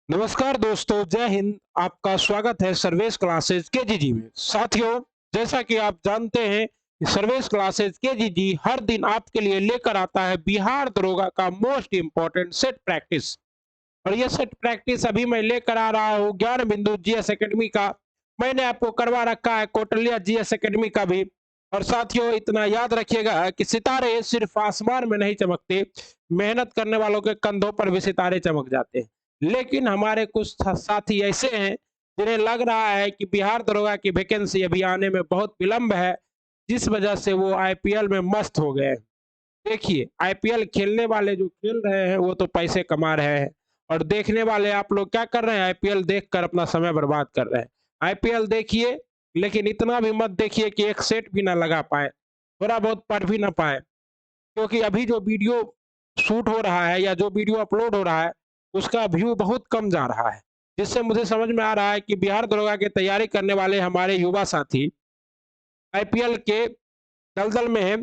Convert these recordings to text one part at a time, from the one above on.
नमस्कार दोस्तों, जय हिंद। आपका स्वागत है सर्वेश क्लासेस केजीजी में। साथियों, जैसा कि आप जानते हैं कि सर्वेश क्लासेस केजीजी हर दिन आपके लिए लेकर आता है बिहार दरोगा का मोस्ट इम्पोर्टेंट सेट प्रैक्टिस। और ये सेट प्रैक्टिस अभी मैं लेकर आ रहा हूँ ज्ञान बिंदु जीएस एकेडमी का। मैंने आपको करवा रखा है कौटिल्य जीएस एकेडमी का भी। और साथियों, इतना याद रखिएगा कि सितारे सिर्फ आसमान में नहीं चमकते, मेहनत करने वालों के कंधों पर भी सितारे चमक जाते हैं। लेकिन हमारे कुछ साथी ऐसे हैं जिन्हें लग रहा है कि बिहार दरोगा की वैकेंसी अभी आने में बहुत विलंब है, जिस वजह से वो आईपीएल में मस्त हो गए। देखिए, आईपीएल खेलने वाले जो खेल रहे हैं वो तो पैसे कमा रहे हैं, और देखने वाले आप लोग क्या कर रहे हैं, आईपीएल देखकर अपना समय बर्बाद कर रहे हैं। आईपीएल देखिए, लेकिन इतना भी मत देखिए कि एक सेट भी ना लगा पाए, थोड़ा बहुत पढ़ भी ना पाए। क्योंकि अभी जो वीडियो शूट हो रहा है या जो वीडियो अपलोड हो रहा है, उसका व्यू बहुत कम जा रहा है, जिससे मुझे समझ में आ रहा है कि बिहार दरोगा की तैयारी करने वाले हमारे युवा साथी आईपीएल के दलदल में हैं।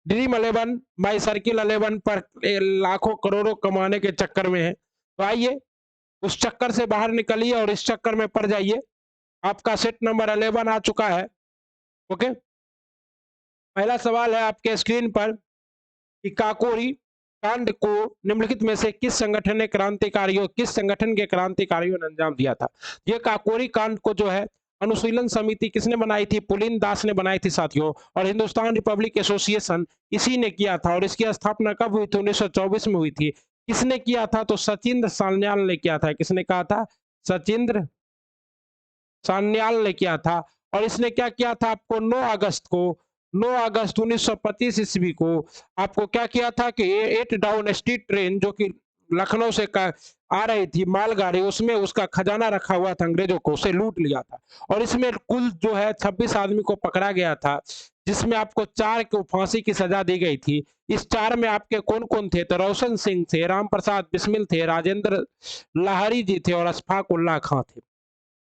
ड्रीम 11 माई सर्किल 11 पर लाखों करोड़ों कमाने के चक्कर में है। तो आइए, उस चक्कर से बाहर निकलिए और इस चक्कर में पड़ जाइए। आपका सेट नंबर 11 आ चुका है। ओके, पहला सवाल है आपके स्क्रीन पर कि काकोरी कांड को निम्नलिखित में से किस संगठन के क्रांतिकारियों ने अंजाम दिया था। ये काकोरी कांड को जो है अनुशीलन समिति किसने बनाई थी? पुलिन दास ने बनाई थी साथियों। और हिंदुस्तान रिपब्लिक एसोसिएशन इसी ने किया था। और इसकी स्थापना कब हुई थी? 1924 में हुई थी। किसने किया था? तो सचिंद्र सान्याल ने किया था। किसने कहा था? सचिंद्र सान्याल ने किया था। और इसने क्या किया था? आपको 9 अगस्त 1925 ईस्वी को आपको क्या किया था कि 8 डाउन स्ट्रीट ट्रेन जो कि लखनऊ से आ रही थी मालगाड़ी, उसमें उसका खजाना रखा हुआ था अंग्रेजों को, उसे लूट लिया था। और इसमें कुल जो है 26 आदमी को पकड़ा गया था, जिसमें आपको 4 को फांसी की सजा दी गई थी। इस 4 में आपके कौन कौन थे? तो रोशन सिंह थे, राम प्रसाद बिस्मिल थे, राजेंद्र लाहरी जी थे, और अशफाक उल्लाह खां थे।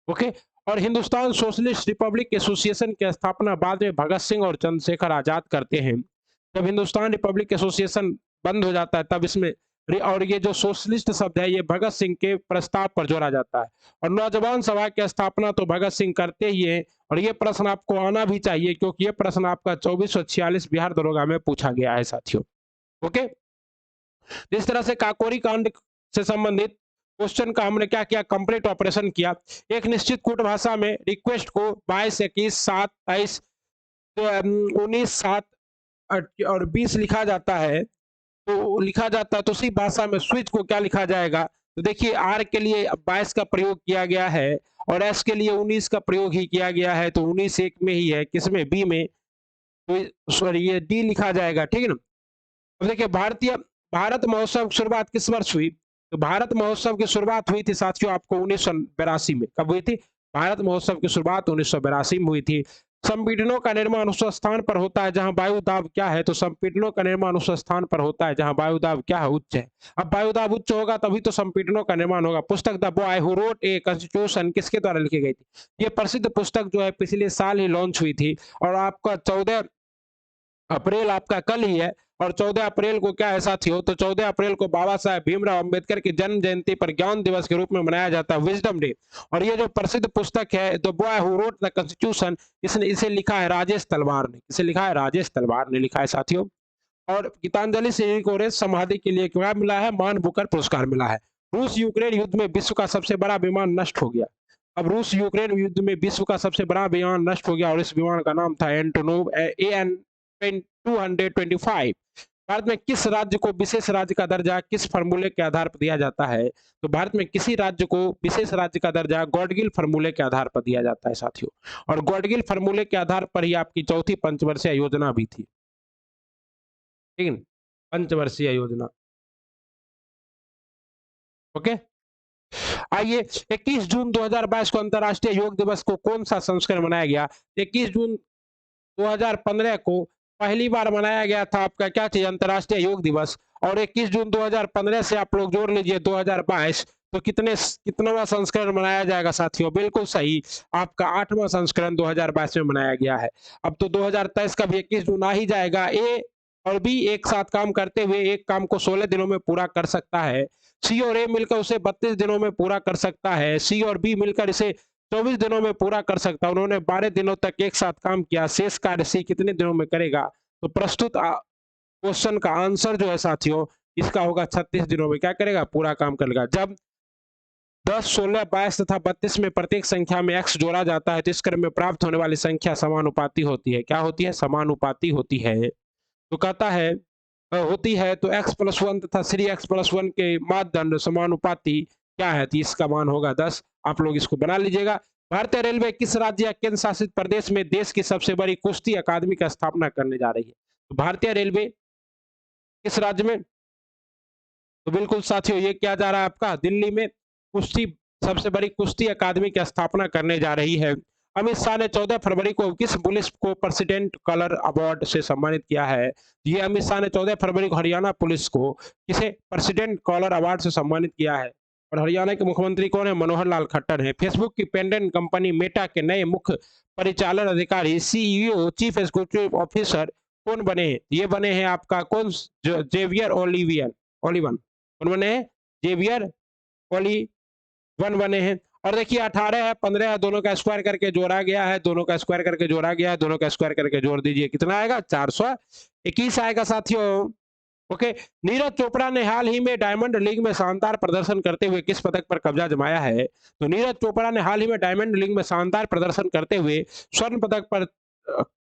ओके। और हिंदुस्तान सोशलिस्ट रिपब्लिक एसोसिएशन की स्थापना बाद में भगत सिंह और चंद्रशेखर आजाद करते हैं। जब हिंदुस्तान रिपब्लिक एसोसिएशन बंद हो जाता है, तब इसमें और ये जो सोशलिस्ट शब्द है, ये भगत सिंह के प्रस्ताव पर जोड़ा जाता है। और नौजवान सभा की स्थापना तो भगत सिंह करते ही है। और ये प्रश्न आपको आना भी चाहिए, क्योंकि ये प्रश्न आपका 2446 बिहार दरोगा में पूछा गया है साथियों। ओके। जिस तरह से काकोरी कांड से संबंधित क्वेश्चन का हमने क्या किया, कंप्लीट ऑपरेशन किया। एक निश्चित कूट भाषा में रिक्वेस्ट को 22 21 7 23 19 7 और 20 लिखा जाता है। तो लिखा जाता है तो उसी भाषा में स्विच को क्या लिखा जाएगा? तो देखिए, आर के लिए 22 का प्रयोग किया गया है, और एस के लिए 19 का प्रयोग ही किया गया है। तो 19 एक में ही है, किसमें? बी में। तो सॉरी, ये डी लिखा जाएगा, ठीक है ना। अब देखिए, भारत महोत्सव की शुरुआत किस वर्ष हुई? तो भारत महोत्सव की शुरुआत हुई थी साथियों आपको 1982 में। कब हुई थी? भारत महोत्सव की शुरुआत 1982 में हुई थी। संपीड़नों का निर्माण उस स्थान पर होता है जहां वायु दाब क्या है? तो संपीड़नों का निर्माण उस स्थान पर होता है जहां वायु दाब क्या है? उच्च है। अब वायु दाब उच्च होगा तभी तो संपीड़नों का निर्माण होगा। पुस्तक the boy who wrote a constitution किसके द्वारा लिखी गई थी? ये प्रसिद्ध पुस्तक जो है पिछले साल ही लॉन्च हुई थी। और आपका 14 अप्रैल आपका कल ही है। और 14 अप्रैल को क्या है साथियों? तो 14 अप्रैल को बाबा साहेब भीमराव अंबेडकर की जन्म जयंती पर ज्ञान दिवस के रूप में मनाया जाता है, विजडम डे। और ये जो प्रसिद्ध पुस्तक है the boy who wrote the constitution, इसने इसे लिखा है राजेश तलवार ने। इसे लिखा है राजेश तलवार ने लिखा है साथियों। और गीतांजलि सिंह को रे समाधि के लिए क्या मिला है? मान बुकर पुरस्कार मिला है। रूस यूक्रेन युद्ध में विश्व का सबसे बड़ा विमान नष्ट हो गया। अब रूस यूक्रेन युद्ध में विश्व का सबसे बड़ा विमान नष्ट हो गया, और इस विमान का नाम था एंटोनोव एन 225। भारत में किस राज्य को विशेष राज्य का दर्जा किस फॉर्मूले के आधार पर दिया जाता है? तो भारत में किसी राज्य को विशेष राज्य का दर्जा गॉडगिल फॉर्मूले के आधार पर दिया जाता है साथियों। और गॉडगिल फॉर्मूले के आधार पर ही आपकी चौथी पंचवर्षीय योजना भी थी, ठीक है। पंचवर्षीय योजना। ओके। आइए, 21 जून 2022 को अंतर्राष्ट्रीय योग दिवस को कौन सा संस्करण मनाया गया? 21 जून 2015 को पहली बार मनाया गया था आपका क्या चीज? अंतर्राष्ट्रीय योग दिवस। और 21 जून 2015 से आप लोग जोड़ लीजिए 2022, तो कितनावा संस्करण मनाया जाएगा साथियों? बिल्कुल सही, आपका 8वां संस्करण 2022 में मनाया गया है। अब तो 2023 का भी 21 जून आ ही जाएगा। ए और बी एक साथ काम करते हुए एक काम को 16 दिनों में पूरा कर सकता है। सी और ए मिलकर उसे 32 दिनों में पूरा कर सकता है, सी और बी मिलकर इसे 24 दिनों में पूरा कर सकता है। उन्होंने 12 दिनों तक एक साथ काम किया, शेष कार्य सी कितने दिनों में करेगा? तो प्रस्तुत क्वेश्चन का आंसर जो है साथियों, इसका होगा 36 दिनों में क्या करेगा? पूरा काम करेगा। जब 10, 16, 22 तथा 32 में प्रत्येक संख्या में x जोड़ा जाता है तो इस क्रम में प्राप्त होने वाली संख्या समानुपाती होती है। क्या होती है? समानुपाती होती है। तो कहता है होती है तो x प्लस 1 तथा 3x प्लस 1 के मापदंड समानुपाती क्या है? तो इसका मान होगा 10। आप लोग इसको बना लीजिएगा। भारतीय रेलवे किस राज्य या केंद्र शासित प्रदेश में देश की सबसे बड़ी कुश्ती अकादमी की स्थापना करने जा रही है? तो भारतीय रेलवे किस राज्य में? तो बिल्कुल साथियों, ये क्या जा रहा है आपका? दिल्ली में कुश्ती, सबसे बड़ी कुश्ती अकादमी की स्थापना करने जा रही है। अमित शाह ने 14 फरवरी को किस पुलिस को प्रेसिडेंट कलर अवार्ड से सम्मानित किया है? ये अमित शाह ने 14 फरवरी को हरियाणा पुलिस को किसे प्रेसिडेंट कलर अवार्ड से सम्मानित किया है? और हरियाणा के मुख्यमंत्री कौन है? मनोहर लाल खट्टर है। फेसबुक की पेटेंट कंपनी मेटा के नए मुख्य परिचालन अधिकारी सीईओ चीफ एग्जीक्यूटिव ऑफिसर कौन बने हैं? ये बने हैं आपका कौन? जेवियर ओलिवन कौन बने हैं? जेवियर ओलिवन बने हैं। और देखिए 18 है, 15 है, दोनों का स्क्वायर करके जोड़ा गया है, दोनों का स्क्वायर करके जोड़ा गया है, दोनों का स्क्वायर करके जोड़ दीजिए, कितना आएगा? 421 आएगा साथियों। ओके। नीरज चोपड़ा ने हाल ही में डायमंड लीग में शानदार प्रदर्शन करते हुए किस पदक पर कब्जा जमाया है? तो नीरज चोपड़ा ने हाल ही में डायमंड लीग में शानदार प्रदर्शन करते हुए स्वर्ण पदक पर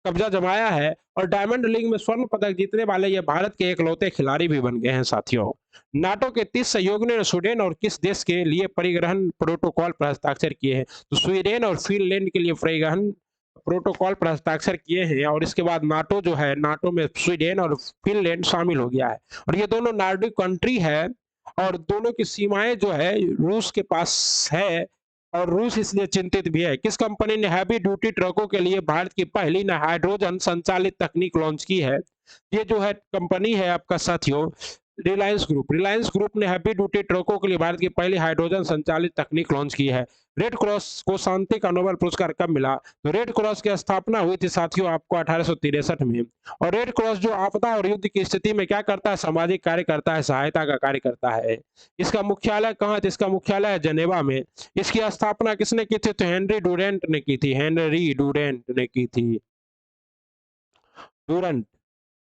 कब्जा जमाया है और डायमंड लीग में स्वर्ण पदक जीतने वाले ये भारत के एकलौते खिलाड़ी भी बन गए हैं साथियों। नाटो के 30 सहयोगियों ने स्वीडन और किस देश के लिए परिवहन प्रोटोकॉल पर हस्ताक्षर किए हैं? तो स्वीडन और फिनलैंड के लिए परिवहन प्रोटोकॉल पर हस्ताक्षर किए हैं। और इसके बाद नाटो जो है, नाटो में स्वीडन और फिनलैंड शामिल हो गया है और ये दोनों नॉर्डिक कंट्री है और दोनों की सीमाएं जो है रूस के पास है और रूस इसलिए चिंतित भी है। किस कंपनी ने हैवी ड्यूटी ट्रकों के लिए भारत की पहली हाइड्रोजन संचालित तकनीक लॉन्च की है? ये जो है कंपनी है आपका साथियों, रिलायंस ग्रुप ने हैवी ड्यूटी ट्रकों के लिए भारत की पहली हाइड्रोजन संचालित तकनीक लॉन्च की है। रेड क्रॉस को शांति का नोबेल पुरस्कार कब मिला? तो रेड क्रॉस की स्थापना हुई थी साथियों आपको 1863 में। और रेड क्रॉस जो आपदा और युद्ध की स्थिति में क्या करता है? सामाजिक कार्य करता है, सहायता का कार्य करता है। इसका मुख्यालय कहाँ है? इसका मुख्यालय है जेनेवा में। इसकी स्थापना किसने की थी? तो हेनरी डूरेंट ने की थी, हेनरी डूरेंट ने की थी, डूरेंट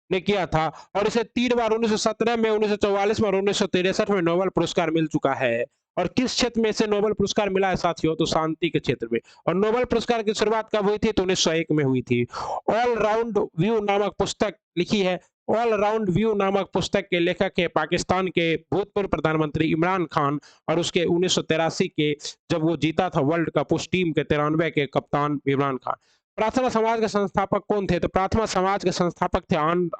ने किया था। और इसे 3 बार 1917 में, 1944 में और 1963 में नोबेल पुरस्कार मिल चुका है। और किस क्षेत्र में इसे नोबेल पुरस्कार मिला है साथियों? तो शांति के क्षेत्र में। और नोबेल पुरस्कार की शुरुआत कब हुई थी? तो 1901 में हुई थी। ऑल राउंड व्यू नामक पुस्तक लिखी है। ऑल राउंड व्यू नामक पुस्तक के लेखक है पाकिस्तान के भूतपूर्व प्रधानमंत्री इमरान खान और उसके 1983 के जब वो जीता था वर्ल्ड कप, उस टीम के 93 के कप्तान इमरान खान। प्रार्थना समाज के संस्थापक कौन थे? तो प्रार्थना समाज के संस्थापक थे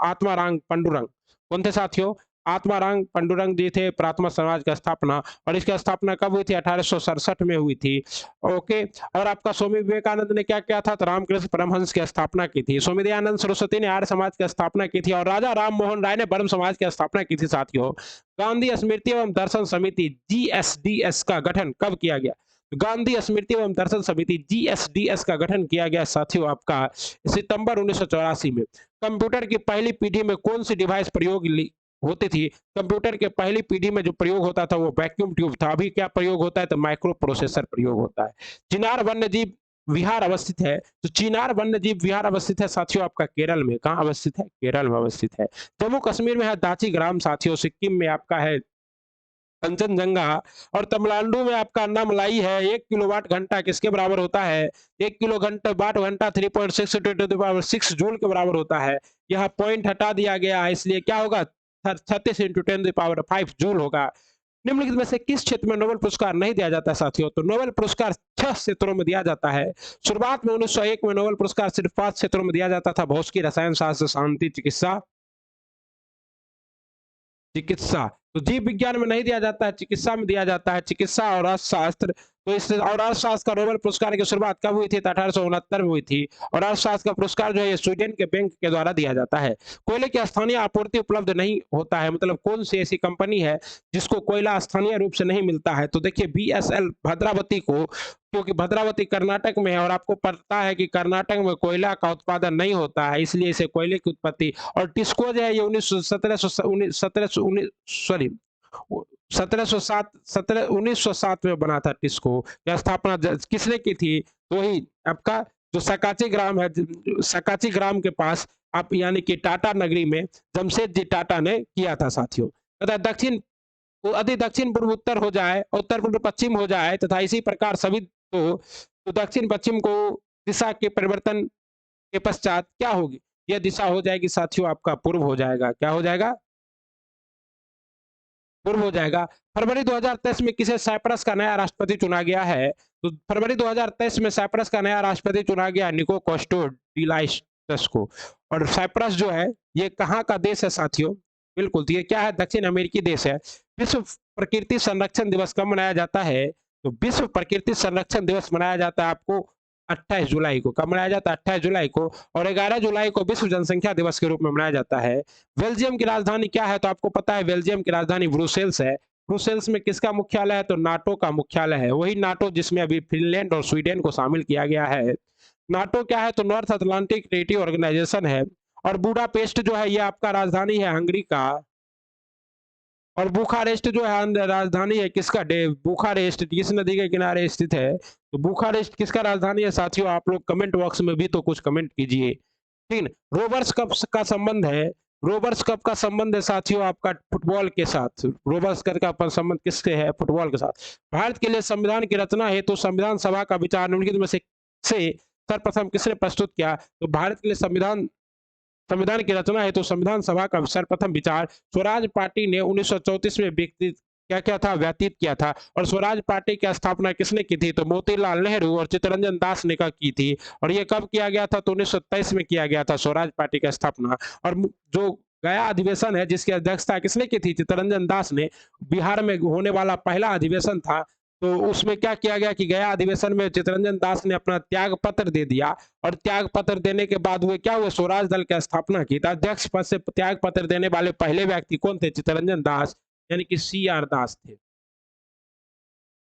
आत्माराम पंडुरंग। कौन थे साथियों? आत्माराम पंडुरंग जी थे प्रार्थना समाज की स्थापना। और इसकी स्थापना कब हुई थी? 1867 में हुई थी। ओके। और आपका स्वामी विवेकानंद ने क्या किया था? तो रामकृष्ण परमहंस की स्थापना की थी। स्वामी दयानंद सरस्वती ने आर्य समाज की स्थापना की थी और राजा राम मोहन राय ने ब्रह्म समाज की स्थापना की थी साथियों। गांधी स्मृति एवं दर्शन समिति GSDS का गठन कब किया गया? गांधी स्मृति एवं दर्शन समिति GSDS का गठन किया गया साथियों आपका सितंबर 1984 में। कंप्यूटर की पहली पीढ़ी में कौन सी डिवाइस प्रयोग होती थी? कंप्यूटर के पहली पीढ़ी में जो प्रयोग होता था वो वैक्यूम ट्यूब था। अभी क्या प्रयोग होता है? तो माइक्रो प्रोसेसर प्रयोग होता है। चिनार वन्यजीव विहार अवस्थित है। तो चिनार वन्यजीव विहार अवस्थित है साथियों आपका केरल में। कहाँ अवस्थित है? केरल में अवस्थित है। जम्मू कश्मीर में है दाची ग्राम साथियों। सिक्किम में आपका है कंचनजंगा। और तमिलनाडु में आपका अन्नामलाई है। 1 किलोवाट घंटा किसके बराबर होता है? 1 किलो घंटा वाट घंटा 3.6 × 10⁻6 जूल के बराबर होता है। यहाँ पॉइंट हटा दिया गया है इसलिए क्या होगा? 36 × 10⁵ जूल होगा। निम्नलिखित में से किस क्षेत्र में नोबेल पुरस्कार नहीं दिया जाता साथियों? तो नोबेल पुरस्कार 6 क्षेत्रों में दिया जाता है। शुरुआत में 1901 में नोबेल पुरस्कार सिर्फ 5 क्षेत्रों में दिया जाता था। भौतिकी, रसायन शास्त्र, शांति, चिकित्सा। तो जीव विज्ञान में नहीं दिया जाता है, चिकित्सा में दिया जाता है। चिकित्सा और अर्थशास्त्र। तो इस और अर्थशास्त्र का नोबेल पुरस्कार की शुरुआत कब हुई थी? तो 1869 में हुई थी। और अर्थशास्त्र का पुरस्कार जो है स्वीडन के बैंक के द्वारा दिया जाता है। कोयले की स्थानीय आपूर्ति उपलब्ध नहीं होता है, मतलब कौन सी ऐसी कंपनी है जिसको कोयला स्थानीय रूप से नहीं मिलता है? तो देखिए BSL भद्रावती को, क्योंकि भद्रावती कर्नाटक में है और आपको पता है कि कर्नाटक में कोयला का उत्पादन नहीं होता है, इसलिए इसे कोयले की उत्पत्ति। और टिस्को जो है ये 1917 सॉरी 1907 में बना था टिस्को। या स्थापना किसने की थी? तो वही आपका जो सकाची ग्राम है, सकाची ग्राम के पास आप यानी कि टाटा नगरी में जमशेदजी टाटा ने किया था साथियों। तथा दक्षिण अति दक्षिण पूर्व उत्तर हो जाए, उत्तर पूर्व पश्चिम हो जाए तथा इसी प्रकार सभी तो दक्षिण पश्चिम को दिशा के परिवर्तन के पश्चात क्या होगी? यह दिशा हो जाएगी साथियों आपका पूर्व हो जाएगा। क्या हो जाएगा? पूर्व हो जाएगा। फरवरी 2023 में किसे साइप्रस का नया राष्ट्रपति चुना गया है? तो फरवरी 2023 में साइप्रस का नया राष्ट्रपति चुना गया निको कोस्टोडिलाइस को। और साइप्रस जो है ये कहाँ का देश है साथियों? बिल्कुल, तो ये क्या है? दक्षिण अमेरिकी देश है। विश्व प्रकृति संरक्षण दिवस कब मनाया जाता है? तो विश्व प्रकृति संरक्षण दिवस मनाया जाता है आपको 28 जुलाई को। कब मनाया जाता है? 28 जुलाई को। और 11 जुलाई को विश्व जनसंख्या दिवस के रूप में मनाया जाता है। बेल्जियम की राजधानी क्या है? तो आपको पता है बेल्जियम की राजधानी ब्रुसेल्स है। ब्रुसेल्स में किसका मुख्यालय है? तो नाटो का मुख्यालय है। वही नाटो जिसमें अभी फिनलैंड और स्वीडन को शामिल किया गया है। नाटो क्या है? तो नॉर्थ अटलांटिक ट्रीटी ऑर्गेनाइजेशन है। और बुडापेस्ट जो है ये आपका राजधानी है हंगरी का। और बुखारेस्ट जो है राजधानी है किसका? बुखारेस्ट किस नदी के किनारे स्थित है? तो बुखारेस्ट किसका राजधानी है साथियों? आप लोग कमेंट बॉक्स में भी तो कुछ कमेंट कीजिए। ठीक है। रोवर्स कप का संबंध है, रोवर्स कप का संबंध है साथियों आपका फुटबॉल के साथ। रोवर्स कप का संबंध किससे है? फुटबॉल के साथ। भारत के लिए संविधान की रचना है तो संविधान सभा का विचार निम्नलिखित में से सर्वप्रथम किसने प्रस्तुत किया? तो भारत के लिए संविधान संविधान की रचना है तो संविधान सभा का सर्वप्रथम विचार स्वराज पार्टी ने 1934 में व्यक्ति क्या क्या था? व्यतीत किया था। और स्वराज पार्टी की स्थापना किसने की थी? तो मोतीलाल नेहरू और चित्तरंजन दास ने की थी। और ये कब किया गया था? तो 1923 में किया गया था स्वराज पार्टी की स्थापना। और जो गया अधिवेशन है जिसकी अध्यक्षता किसने की थी? चित्तरंजन दास ने। बिहार में होने वाला पहला अधिवेशन था। तो उसमें क्या किया गया कि गया अधिवेशन में चित्तरंजन दास ने अपना त्याग पत्र दे दिया। और त्याग पत्र देने के बाद हुए क्या हुए? स्वराज दल की स्थापना की। अध्यक्ष पद से त्याग पत्र देने वाले पहले व्यक्ति कौन थे? चित्तरंजन दास यानी कि CR दास थे।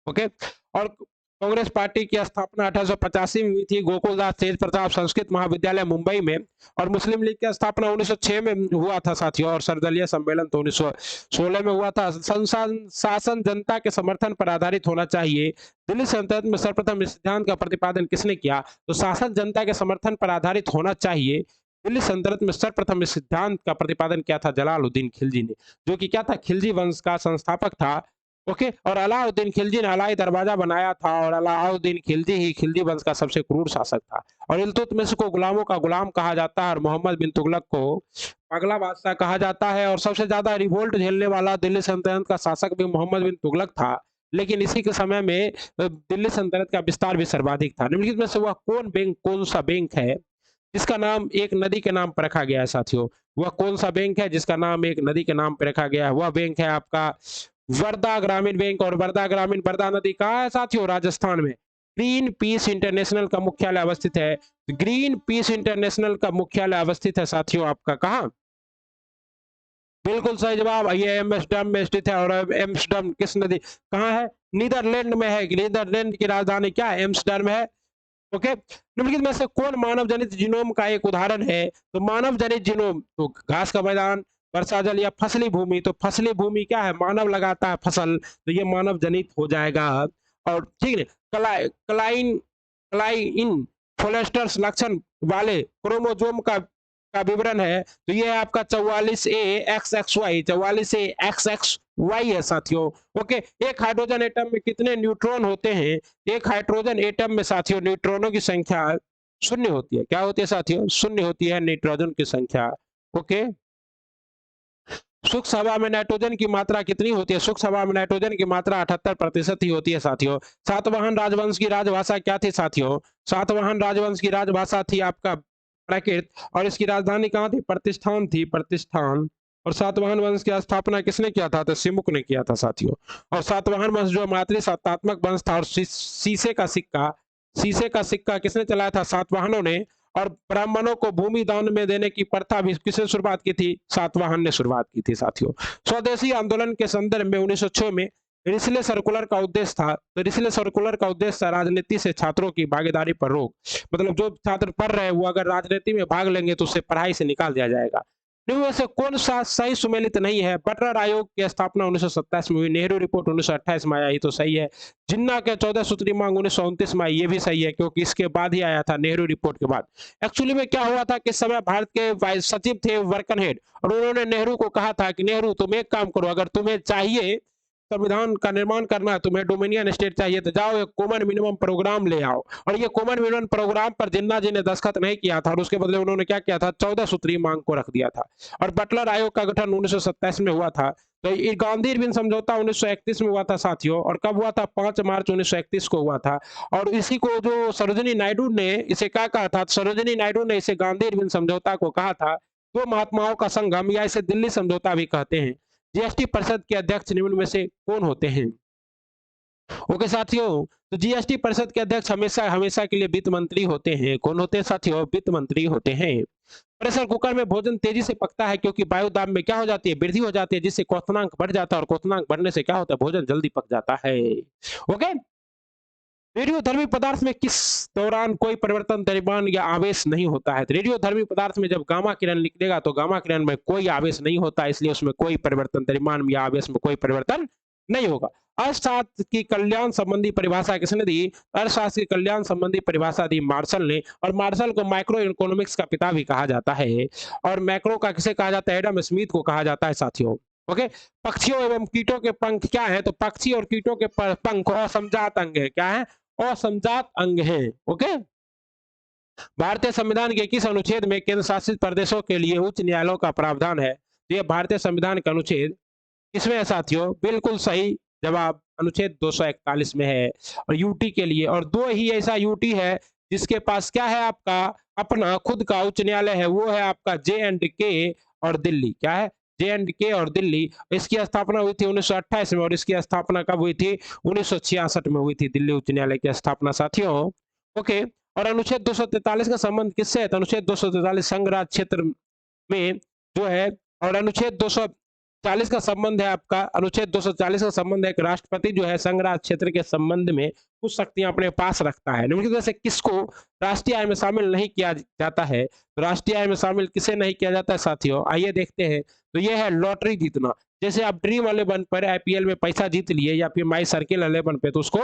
ओके। और कांग्रेस पार्टी की स्थापना 1885 में हुई थी गोकुलदास तेज प्रताप संस्कृत महाविद्यालय मुंबई में। और मुस्लिम लीग की स्थापना 1906 में हुआ था साथियों। और सर्वदलीय सम्मेलन तो 1916 में हुआ था। संसद शासन जनता के समर्थन पर आधारित होना चाहिए। दिल्ली सल्तनत में सर्वप्रथम इस सिद्धांत का प्रतिपादन किसने किया? तो शासन जनता के समर्थन पर आधारित होना चाहिए। दिल्ली सल्तनत में सर्वप्रथम इस सिद्धांत का प्रतिपादन किया था जलालुद्दीन खिलजी ने, जो कि क्या था? खिलजी वंश का संस्थापक था। ओके। और अलाउद्दीन खिलजी ने अलाई दरवाजा बनाया था। और अलाउद्दीन खिलजी ही खिलजी वंश का सबसे क्रूर शासक था। और इल्तुतमिश को गुलामों का गुलाम कहा जाता है और मोहम्मद बिन तुगलक को पगला बादशाह कहा जाता है। और सबसे ज्यादा रिवोल्ट झेलने वाला दिल्ली सल्तनत का शासक भी मोहम्मद बिन तुगलक था। लेकिन इसी के समय में दिल्ली सल्तनत का विस्तार भी सर्वाधिक था। निम्नलिखित में से वह कौन सा बैंक है जिसका नाम एक नदी के नाम पर रखा गया है साथियों? वह कौन सा बैंक है जिसका नाम एक नदी के नाम पर रखा गया है? वह बैंक है आपका वर्धा ग्रामीण बैंक। और वर्धा ग्रामीण वर्धा नदी कहाँ है साथियों? राजस्थान में। ग्रीन पीस इंटरनेशनल का मुख्यालय अवस्थित है। ग्रीन पीस इंटरनेशनल का मुख्यालय अवस्थित है साथियों आपका कहाँ? बिल्कुल सही जवाब। ये एम्स्टर्डम में स्थित है। और एम्स्टर्डम किस नदी कहाँ है? नीदरलैंड में है। नीदरलैंड की राजधानी क्या है? एम्स्टर्डम है। ओके। निम्नलिखित में से कौन मानव जनित जीनोम का एक उदाहरण है? तो मानव जनित जीनोम तो घास का मैदान, वर्षा जल या फसली भूमि। तो फसली भूमि क्या है? मानव लगाता है फसल, तो ये मानव जनित हो जाएगा। और ठीक है। क्लाइन क्लाइन फोलेस्टर्स लक्षण वाले क्रोमोजोम का विवरण है। तो ये है आपका 44A XXY है साथियों। ओके। एक हाइड्रोजन एटम में कितने न्यूट्रॉन होते हैं? एक हाइड्रोजन एटम में साथियों न्यूट्रॉनों की संख्या शून्य होती है। क्या होती है साथियों? शून्य होती है न्यूट्रॉन की संख्या। ओके। शुष्क हवा में नाइट्रोजन की मात्रा कितनी होती है? शुष्क हवा में नाइट्रोजन की मात्रा 78% ही होती है साथियों। सातवाहन राजवंश की राजभाषा क्या थी साथियों? सातवाहन राजवंश की राजभाषा थी आपका प्राकृत। और इसकी राजधानी कहाँ थी? प्रतिष्ठान थी। प्रतिष्ठान। और सातवाहन वंश की स्थापना किसने किया था? तो सिमुक ने किया था साथियों। और सातवाहन वंश जो मातृ सत्तात्मक वंश था। और शीशे का सिक्का किसने चलाया था? सातवाहनों ने। और ब्राह्मणों को भूमि दान में देने की प्रथा भी किसने शुरुआत की थी? सातवाहन ने शुरुआत की थी साथियों। स्वदेशी आंदोलन के संदर्भ में 1906 में रिसले सर्कुलर का उद्देश्य था। तो रिसले सर्कुलर का उद्देश्य था राजनीति से छात्रों की भागीदारी पर रोक। मतलब जो छात्र पढ़ रहे हैं वो अगर राजनीति में भाग लेंगे तो उसे पढ़ाई से निकाल दिया जाएगा। निम्न में से कौन सा सही सुमेलित नहीं है? बटलर आयोग की स्थापना 1927 में हुई, नेहरू रिपोर्ट 1928 में आया, ये तो सही है। जिन्ना के 14 सूत्री मांग 1929 में आई, ये भी सही है क्योंकि इसके बाद ही आया था, नेहरू रिपोर्ट के बाद। एक्चुअली में क्या हुआ था कि इस समय भारत के वाइस सचिव थे वर्कनहेड, और उन्होंने नेहरू को कहा था कि नेहरू तुम एक काम करो, अगर तुम्हें चाहिए संविधान का निर्माण करना है, तुम्हें डोमिनियन स्टेट चाहिए, तो जाओ एक कॉमन मिनिमम प्रोग्राम ले आओ। और ये कॉमन मिनिमम प्रोग्राम पर जिन्ना जी ने दस्तखत नहीं किया था, और उसके बदले उन्होंने क्या किया था, 14 सूत्री मांग को रख दिया था। और बटलर आयोग का गठन 1927 में हुआ था। तो ये गांधी इरविन समझौता 1931 में हुआ था साथियों, और कब हुआ था? 5 मार्च 1931 को हुआ था। और इसी को जो सरोजिनी नायडू ने इसे क्या कहा था, सरोजिनी नायडू ने इसे गांधी इरविन समझौता को कहा था दो महात्माओं का संगम, या इसे दिल्ली समझौता भी कहते हैं। जीएसटी परिषद के अध्यक्ष निम्न में से कौन होते हैं? ओके साथियों, तो जीएसटी परिषद के अध्यक्ष हमेशा हमेशा के लिए वित्त मंत्री होते हैं। कौन होते हैं साथियों? वित्त मंत्री होते हैं। प्रेशर कुकर में भोजन तेजी से पकता है क्योंकि वायु दाब में क्या हो जाती है? वृद्धि हो जाती है, जिससे क्वथनांक बढ़ जाता है, और क्वथनांक बढ़ने से क्या होता है? भोजन जल्दी पक जाता है। ओके। रेडियोधर्मी पदार्थ में किस दौरान कोई परिवर्तन, द्रव्यमान या आवेश नहीं होता है? तो रेडियोधर्मी पदार्थ में जब गामा किरण निकलेगा तो गामा किरण में कोई आवेश नहीं होता, इसलिए उसमें कोई परिवर्तन, द्रव्यमान या आवेश में कोई परिवर्तन नहीं होगा। अर्थशास्त्र की कल्याण संबंधी परिभाषा किसने दी? अर्थशास्त्र की कल्याण संबंधी परिभाषा दी मार्शल ने, और मार्शल को माइक्रो इकोनॉमिक्स का पिता भी कहा जाता है। और मैक्रो का किसे कहा जाता है? एडम स्मिथ को कहा जाता है साथियों। ओके। पक्षियों एवं कीटों के पंख क्या है? तो पक्षी और कीटों के पंख असंजात अंग है। क्या है? असंजात अंग हैं। ओके। भारतीय संविधान के किस अनुच्छेद में केंद्र शासित प्रदेशों के लिए उच्च न्यायालयों का प्रावधान है? तो ये भारतीय संविधान का अनुच्छेद किसमें है साथियों? बिल्कुल सही जवाब अनुच्छेद 241 में है। और यूटी के लिए, और दो ही ऐसा यूटी है जिसके पास क्या है? आपका अपना खुद का उच्च न्यायालय है, वो है आपका जे&के और दिल्ली। क्या है? जे&के और दिल्ली। इसकी स्थापना हुई थी 1928 में, और इसकी स्थापना कब हुई थी? 1966 में हुई थी दिल्ली उच्च न्यायालय की स्थापना साथियों। ओके। और अनुच्छेद 243 का संबंध किससे है? तो अनुच्छेद 243 संघ राज्य क्षेत्र में जो है, और अनुच्छेद 240 का संबंध है आपका, अनुच्छेद 240 का संबंध है एक राष्ट्रपति जो है संघ राज्य क्षेत्र के संबंध में कुछ शक्तियां अपने पास रखता है। निम्नलिखित में से किसको राष्ट्रीय आय में शामिल नहीं किया जाता है? तो राष्ट्रीय आय में शामिल किसे नहीं किया जाता है साथियों? आइए देखते हैं। तो ये है लॉटरी जीतना। जैसे आप ड्रीम 11 पर आईपीएल में पैसा जीत लिए, या फिर माई सर्किल 11 पे, तो उसको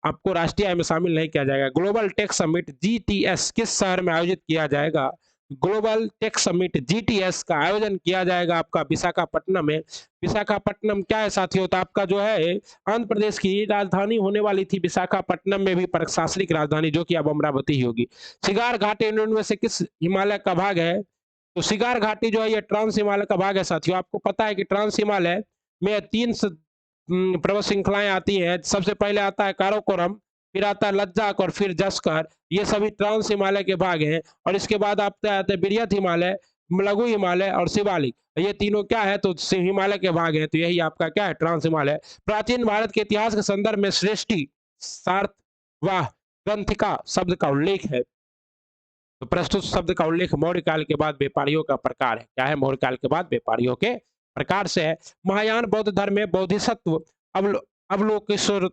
आपको राष्ट्रीय आय में शामिल नहीं किया जाएगा। ग्लोबल टेक समिट जीटीएस किस शहर में आयोजित किया जाएगा? ग्लोबल टेक समिट जीटीएस का आयोजन किया जाएगा आपका विशाखापट्टनम में। विशाखापट्टनम क्या है साथियों? तो आपका जो है आंध्र प्रदेश की राजधानी होने वाली थी विशाखापट्टनम में भी प्रशासनिक राजधानी, जो कि अब अमरावती ही होगी। शिगार घाटी इनमें से किस हिमालय का भाग है? तो शिगार घाटी जो है ये ट्रांस हिमालय का भाग है साथियों। आपको पता है कि ट्रांस हिमालय में तीन पर्वत श्रृंखलाएं आती हैं। सबसे पहले आता है काराकोरम, फिर आता है लद्दाख, और फिर जस्कर। ये सभी ट्रांस हिमालय के भाग हैं। और इसके बाद आते हैं बृहत हिमालय, लघु हिमालय और शिवालिक। ये तीनों क्या है? तो हिमालय के भाग हैं। तो यही आपका क्या है? ट्रांस हिमालय। प्राचीन भारत के इतिहास के संदर्भ में श्रेष्ठी सार्थवाह ग्रंथिका शब्द का उल्लेख है। तो प्रस्तुत शब्द का उल्लेख मौर्य काल के बाद व्यापारियों का प्रकार है। क्या है? मौर्य काल के बाद व्यापारियों के प्रकार से है। महायान बौद्ध धर्म में बोधिसत्व अवलोकेश्वर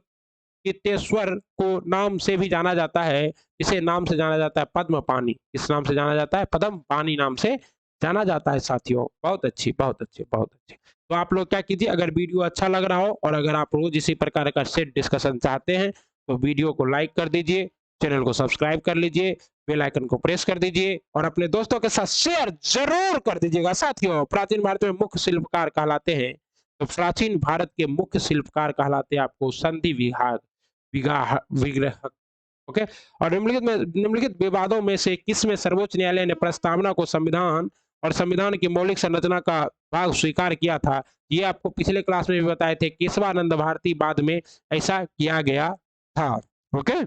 कितेश्वर को नाम से भी जाना जाता है। इसे नाम से जाना जाता है पद्म पानी। इस नाम से जाना जाता है पद्म पानी नाम से जाना जाता है साथियों। बहुत अच्छी, बहुत अच्छी, बहुत अच्छी। तो आप लोग क्या कीजिए, अगर वीडियो अच्छा लग रहा हो और अगर आप रोज इसी प्रकार का सेट डिस्कशन चाहते हैं तो वीडियो को लाइक कर दीजिए, चैनल को सब्सक्राइब कर लीजिए, बेल आइकन को प्रेस कर दीजिए, और अपने दोस्तों के साथ शेयर जरूर कर दीजिएगा साथियों। प्राचीन भारत में मुख्य शिल्पकार कहलाते हैं। तो प्राचीन भारत के मुख्य शिल्पकार कहलाते हैं आपको संधि विभाग विग्रह। ओके। और निम्नलिखित विवादों में से किस में सर्वोच्च न्यायालय ने प्रस्तावना को संविधान और संविधान की मौलिक संरचना का भाग स्वीकार किया था? ये आपको पिछले क्लास में भी बताए थे, केशवानंद भारती बाद में ऐसा किया गया था। ओके।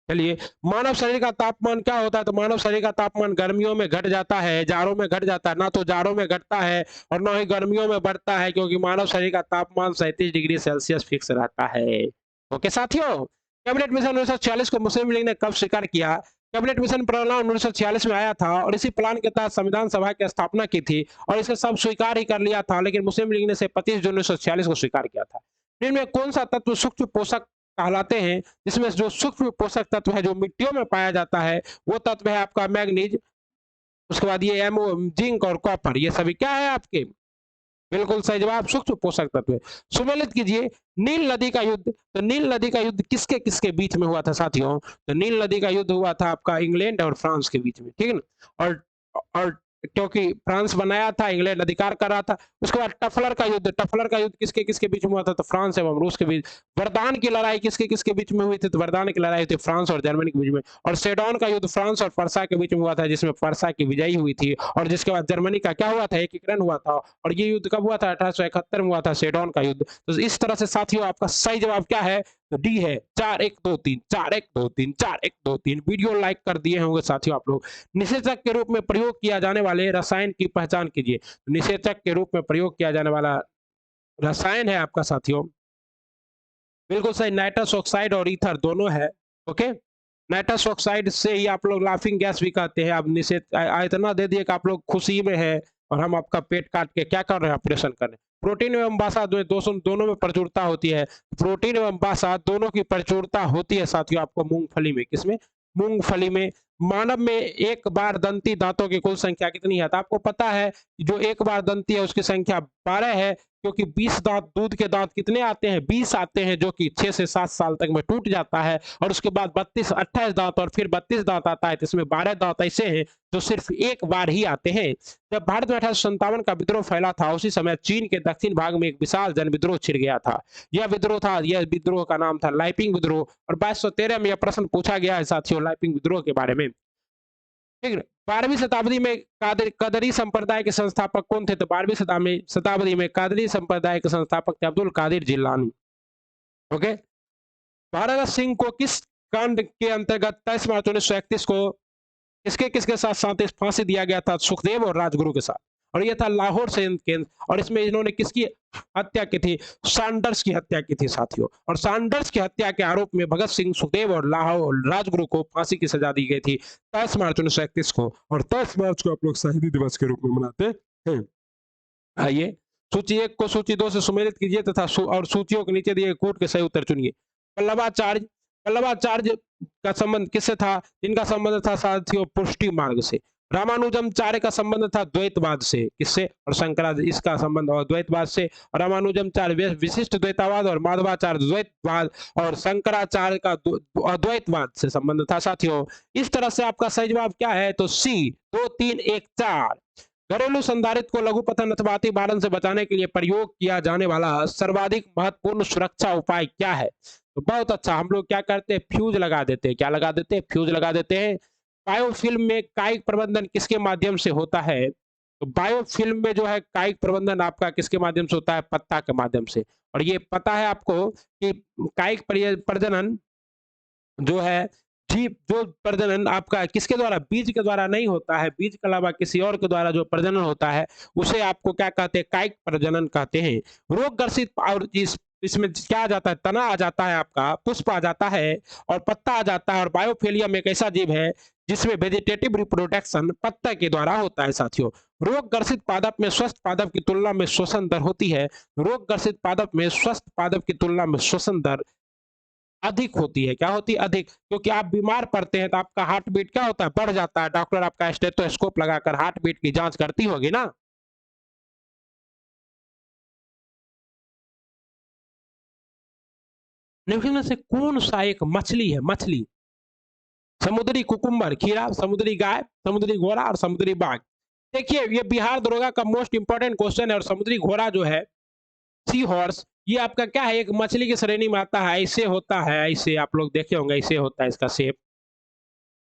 चलिए, मानव शरीर का तापमान क्या होता है? तो मानव शरीर का तापमान गर्मियों में घट जाता है, जाड़ों में घट जाता है। ना तो जाड़ों में घटता है और ना ही गर्मियों में बढ़ता है, क्योंकि मानव शरीर का तापमान 37 डिग्री सेल्सियस फिक्स रहता है। ओके साथियों। कैबिनेट मिशन 1946 को मुस्लिम लीग ने कब स्वीकार किया? कैबिनेट मिशन प्लान 1946 में आया था, और इसी प्लान के तहत संविधान सभा की स्थापना की थी, और इसे सब स्वीकार ही कर लिया था, लेकिन मुस्लिम लीग ने इसे 25 जून 1946 को स्वीकार किया था। इनमें कौन सा तत्व सूक्ष्म पोषक कहलाते हैं? जिसमें जो सूक्ष्म पोषक तत्व है जो मिट्टियों में पाया जाता है, वो तत्व है आपका मैग्नीज, उसके बाद ये एमओ, जिंक और कॉपर, ये सभी क्या है आपके? बिल्कुल सही जवाब, सूक्ष्म पोषक तत्व है। सुमेलित कीजिए नील नदी का युद्ध। तो नील नदी का युद्ध किसके किसके बीच में हुआ था साथियों? तो नील नदी का युद्ध हुआ था आपका इंग्लैंड और फ्रांस के बीच में, ठीक है ना? और क्योंकि फ्रांस बनाया था, इंग्लैंड अधिकार कर रहा था। उसके बाद टफलर का युद्ध किसके किसके बीच में हुआ था? तो फ्रांस एवं रूस के बीच। वरदान की लड़ाई किसके किसके बीच में हुई थी? तो वरदान की लड़ाई थी फ्रांस और जर्मनी के बीच में। और सेडोन का युद्ध फ्रांस और फरसा के बीच में हुआ था, जिसमें फरसा की विजयी हुई थी। और जिसके बाद जर्मनी का क्या हुआ था? एकीकरण हुआ था। और ये युद्ध कब हुआ था? 1871 में हुआ था, सेडोन का युद्ध। तो इस तरह से साथियों आपका सही जवाब क्या है? तो डी है। 4123 4123 4123। वीडियो लाइक कर दिए होंगे साथियों आप लोग। निषेचक के रूप में प्रयोग किया जाने वाले रसायन की पहचान कीजिए। निषेचक के रूप में प्रयोग किया जाने वाला रसायन है आपका साथियों, बिल्कुल सही, नाइट्रस ऑक्साइड और ईथर दोनों है। ओके, नाइट्रस ऑक्साइड से ही आप लोग लाफिंग गैस भी कहते हैं। अब निषेध इतना दे दिए कि आप लोग खुशी में है और हम आपका पेट काट के क्या कर रहे हैं? ऑपरेशन कर रहे हैं। प्रोटीन एवं वसा दोनों में प्रचुरता होती है। प्रोटीन एवं वसा दोनों की प्रचुरता होती है साथियों आपको मूंगफली में। किसमें? मूंगफली में। मानव में एक बार दंती दांतों की कुल संख्या कितनी है? तो आपको पता है जो एक बार दंती है उसकी संख्या 12 है, क्योंकि 20 दांत, दूध के दांत कितने आते हैं? 20 आते हैं, जो कि 6 से 7 साल तक में टूट जाता है। और उसके बाद 28 दांत और फिर 32 दांत आता है, तो इसमें 12 दांत ऐसे हैं जो सिर्फ एक बार ही आते हैं। जब भारत में 1857 का विद्रोह फैला था, उसी समय चीन के दक्षिण भाग में एक विशाल जन विद्रोह छिड़ गया था। यह विद्रोह का नाम था लाइपिंग विद्रोह। और 2213 में यह प्रश्न पूछा गया है साथियों लाइपिंग विद्रोह के बारे में, ठीक है। 12वीं शताब्दी में कदरी संप्रदाय के संस्थापक कौन थे? तो 12वीं शताब्दी में कादरी संप्रदाय के संस्थापक थे अब्दुल कादिर जिलानी। ओके, भारत सिंह को किस कांड के अंतर्गत 23 मार्च 1931 को किसके किसके साथ साथ फांसी दिया गया था? सुखदेव और राजगुरु के साथ। और यह था लाहौर संयंत्र केंद्र। और इसमें इन्होंने किसकी हत्या की थी? सैंडर्स की हत्या की थी साथियों। और सैंडर्स की हत्या के आरोप में भगत सिंह, सुखदेव और लाहौर राजगुरु को फांसी की सजा दी गई थी 23 मार्च 1931 को। और 23 मार्च को आप लोग शहीदी दिवस के रूप में मनाते हैं। आइए, सूची 1 को सूची 2 से सुमेलित कीजिए तथा और सूचियों के नीचे दिए कूट के सही उत्तर चुनिए। पल्लवाचार्य, पल्लवाचार्य का संबंध किससे था? इनका संबंध था साथियों पुष्टि मार्ग से। रामानुजमचार्य का संबंध था द्वैतवाद से। किससे? और शंकराचार्य, इसका संबंध और द्वैतवाद से। और रामानुजमचार्य विशिष्ट द्वैतवाद और माधवाचार्य द्वैतवाद और शंकराचार्य का अद्वैतवाद से संबंध था साथियों। इस तरह से आपका सही जवाब क्या है? तो सी, 2 3 1 4। घरेलू संधारित्र को लघुपथन अथवा अति भारण से बचाने के लिए प्रयोग किया जाने वाला सर्वाधिक महत्वपूर्ण सुरक्षा उपाय क्या है? तो बहुत अच्छा, हम लोग क्या करते हैं? फ्यूज लगा देते हैं। क्या लगा देते हैं? फ्यूज लगा देते हैं। बायोफिल्म में कायिक प्रबंधन किसके माध्यम से होता है? तो बायोफिल्म में जो है कायिक प्रबंधन आपका किसके माध्यम से होता है? पत्ता के माध्यम से। और ये पता है आपको कि कायिक प्रजनन जो है, जीव जो प्रजनन आपका किसके द्वारा? बीज के द्वारा नहीं होता है। बीज के अलावा किसी और के द्वारा जो प्रजनन होता है उसे आपको क्या कहते हैं? कायिक प्रजनन कहते हैं। रोग ग्रसित, और इसमें क्या आ जाता है? तना आ जाता है, आपका पुष्प आ जाता है और पत्ता आ जाता है। और बायोफिलियम एक ऐसा जीव है जिसमें वेजिटेटिव रिप्रोडक्शन पत्ता के द्वारा होता है साथियों। रोग ग्रसित पादप में स्वस्थ पादप की तुलना में श्वसन दर होती है। रोग ग्रसित पादप में स्वस्थ पादप की तुलना में श्वसन दर अधिक होती है। क्या होती है? अधिक। क्योंकि आप बीमार पड़ते हैं तो आपका हार्ट बीट क्या होता है? बढ़ जाता है। डॉक्टर आपका स्टेथोस्कोप लगाकर हार्ट बीट की जांच करती होगी ना। निम्न में से कौन सा एक मछली है? मछली, समुद्री कुकुम्बर, खीरा, समुद्री गाय, समुद्री घोड़ा और समुद्री बाघ। देखिए, ये बिहार दरोगा का मोस्ट इंपॉर्टेंट क्वेश्चन है। और समुद्री घोड़ा जो है, सी हॉर्स, ये आपका क्या है? एक मछली की श्रेणी में आता है। ऐसे होता है, ऐसे आप लोग देखे होंगे, ऐसे होता है इसका shape.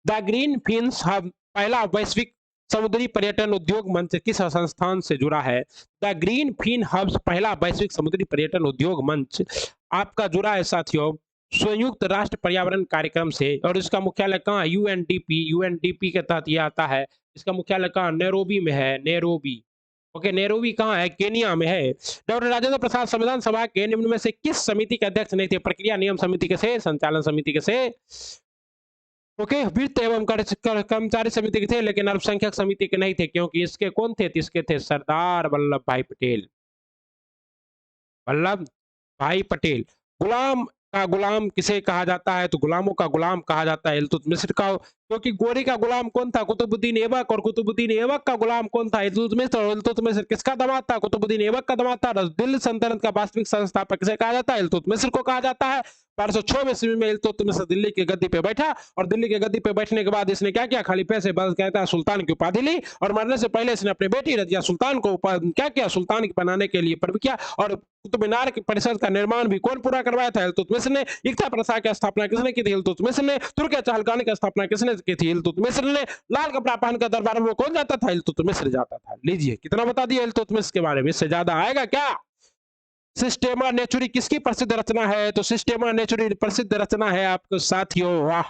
The green fins hub पहला वैश्विक समुद्री पर्यटन उद्योग मंच किस संस्थान से जुड़ा है? द ग्रीन फिन हब्स पहला वैश्विक समुद्री पर्यटन उद्योग मंच आपका जुड़ा है साथियों संयुक्त राष्ट्र पर्यावरण कार्यक्रम से। और इसका मुख्यालय कहाँ है? यूएनडीपी। यूएनडीपी के तहत यह आता है। इसका मुख्यालय कहाँ? नैरोबी में है। नैरोबी। ओके, नैरोबी कहाँ है? केनिया में है। डॉक्टर राजेंद्र प्रसाद संविधान सभा के निम्न में से किस समिति के अध्यक्ष नहीं थे? प्रक्रिया नियम समिति के से, संचालन समिति के से, ओके, वित्त एवं कर्मचारी समिति के थे, लेकिन अल्पसंख्यक समिति के नहीं थे। क्योंकि इसके कौन थे? तो इसके थे सरदार वल्लभ भाई पटेल। वल्लभ भाई पटेल। गुलाम का गुलाम किसे कहा जाता है? तो गुलामों का गुलाम कहा जाता है इल्तुतमिश को। क्योंकि गोरी का गुलाम कौन था? कुतुबुद्दीन ऐबक, और कुतुबुद्दीन ऐबक का गुलाम कौन था? इल्तुतमिश, और इल्तुतमिश किसका दामाद था? कुतुबुद्दीन ऐबक का दामाद था। दिल्ली सल्तनत का वास्तविक संस्थापक किसे कहा जाता है? इल्तुतमिश को कहा जाता है। 1206 ईस्वी में इल्तुतमिश दिल्ली की गद्दी पे बैठा, और दिल्ली की गद्दी पे बैठने के बाद इसने क्या किया? खलीफे से बस कहता है सुल्तान की उपाधि ली, और मरने से पहले इसने अपनी बेटी रजिया सुल्तान को क्या किया? सुल्तान बनाने के लिए पर्व किया। और कुतुब मीनार की परिसर का निर्माण भी कौन पूरा करवाया था? इल्तुतमिश ने। इक्ता प्रथा की स्थापना किसने की थी? इल्तुतमिश ने। तुर्क चहलकानी की स्थापना किसने की थी? इल्तुतमिश ने। लाल कपड़ा पहनकर दरबार में कौन जाता था? इल्तुतमिश जाता था। लीजिए कितना बता दिया इल्तुतमिश के बारे में, इससे ज्यादा आएगा क्या? सिस्टेमा नेचुरी किसकी प्रसिद्ध रचना है? तो सिस्टेमा नेचुरी प्रसिद्ध रचना है आपके साथियों,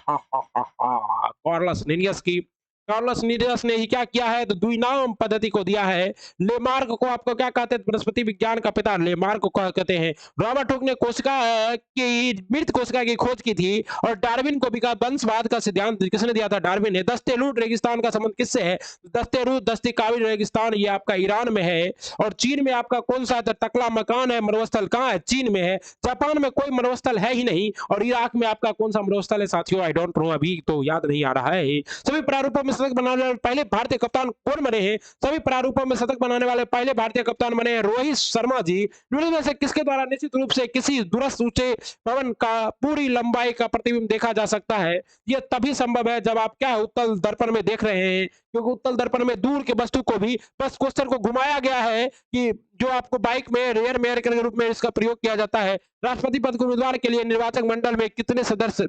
कार्लस लिनियस की। कार्लस लिनियस ने ही क्या किया है? तो द्विनाम पद्धति को दिया है। लेमार्क को आपको क्या कहते हैं? वनस्पति विज्ञान का पिता लेमार्क को कहते हैं। रॉबर्ट हुक ने कोशिका की मृत कोशिका की खोज की थी, और डार्विन को विकास वंशवाद का सिद्धांत किसने दिया था? डार्विन ने। दस्तेलूट रेगिस्तान का संबंध किससे है? दस्तेलूट दस्ती काबिल रेगिस्तान ये आपका ईरान में है। और चीन में आपका कौन सा टकला मकान है? मरुस्थल कहाँ है? चीन में है। जापान में कोई मरुस्थल है ही नहीं। और इराक में आपका कौन सा मरुस्थल है साथियों? आई डोंट नो, अभी तो याद नहीं आ रहा है। सभी प्रारूपों में शतक बनाने वाले पहले भारतीय कप्तान कौन बने हैं? सभी प्रारूपों में शतक बनाने वाले पहले भारतीय कप्तान बने हैं रोहित शर्मा जी। निम्न में से किसके द्वारा निश्चित रूप से किसी दूरस्थ ऊंचे भवन का पूरी लंबाई का प्रतिबिंब देखा जा सकता है? यह तभी संभव है जब आप क्या है? उत्तल दर्पण में देख रहे हैं, क्योंकि उत्तल दर्पण में दूर के वस्तु को भी बस क्वेश्चन को घुमाया गया है कि जो आपको बाइक में रेयर मेयर के रूप में इसका प्रयोग किया जाता है। राष्ट्रपति पद के उम्मीदवार के लिए निर्वाचक मंडल में कितने सदस्य